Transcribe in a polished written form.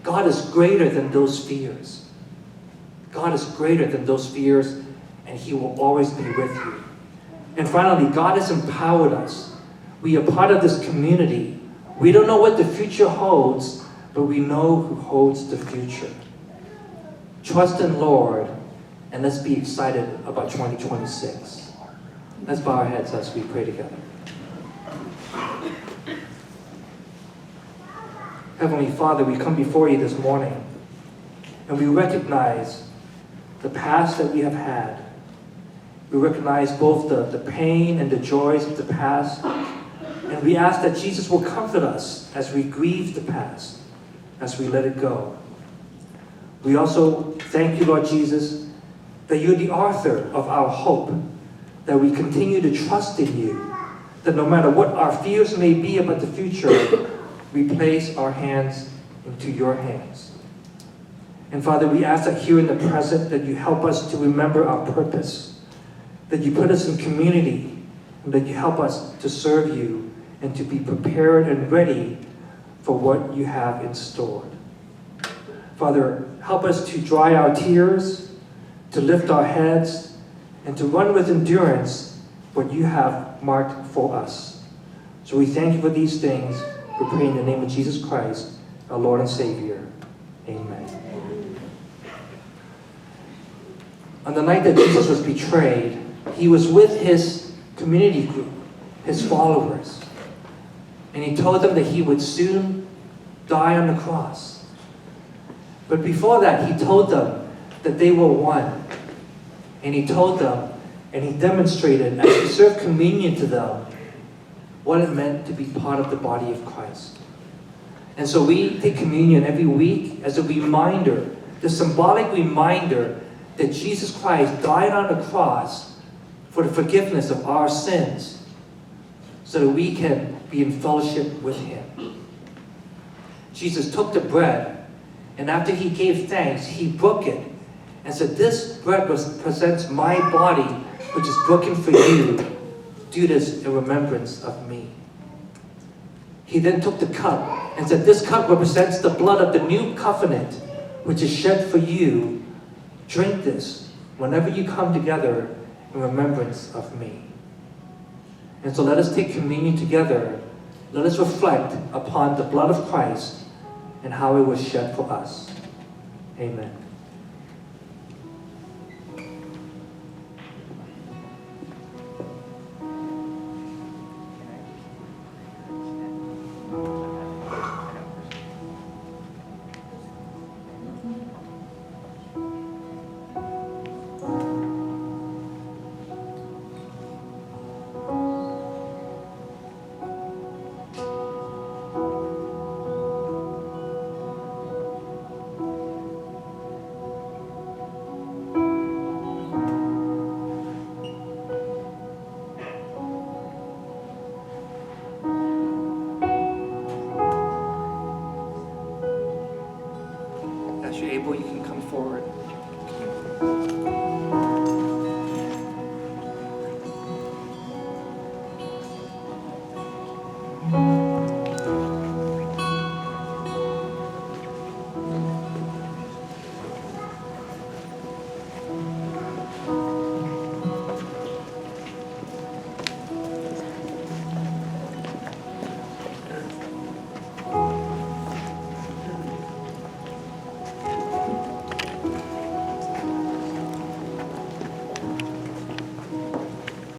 God is greater than those fears. God is greater than those fears, and He will always be with you. And finally, God has empowered us. We are part of this community. We don't know what the future holds, but we know who holds the future. Trust in Lord, and let's be excited about 2026. Let's bow our heads as we pray together. Heavenly Father, we come before you this morning, and we recognize the past that we have had. We recognize both the pain and the joys of the past, and we ask that Jesus will comfort us as we grieve the past, as we let it go. We also thank you, Lord Jesus, that you're the author of our hope, that we continue to trust in you, that no matter what our fears may be about the future, we place our hands into your hands. And Father, we ask that here in the present that you help us to remember our purpose, that you put us in community, and that you help us to serve you and to be prepared and ready for what you have in store. Father, help us to dry our tears, to lift our heads, and to run with endurance what you have marked for us. So we thank you for these things. We pray in the name of Jesus Christ, our Lord and Savior. Amen. On the night that Jesus was betrayed, he was with his community group, his followers. And he told them that he would soon die on the cross. But before that, he told them that they were one. And he told them, and he demonstrated as he served communion to them, what it meant to be part of the body of Christ. And so we take communion every week as a reminder, the symbolic reminder that Jesus Christ died on the cross for the forgiveness of our sins so that we can be in fellowship with him. Jesus took the bread, and after he gave thanks, he broke it and said, "This bread represents my body, which is broken for you. Do this in remembrance of me." He then took the cup and said, "This cup represents the blood of the new covenant, which is shed for you. Drink this whenever you come together in remembrance of me." And so let us take communion together. Let us reflect upon the blood of Christ and how it was shed for us. Amen. As you're able, you can come forward.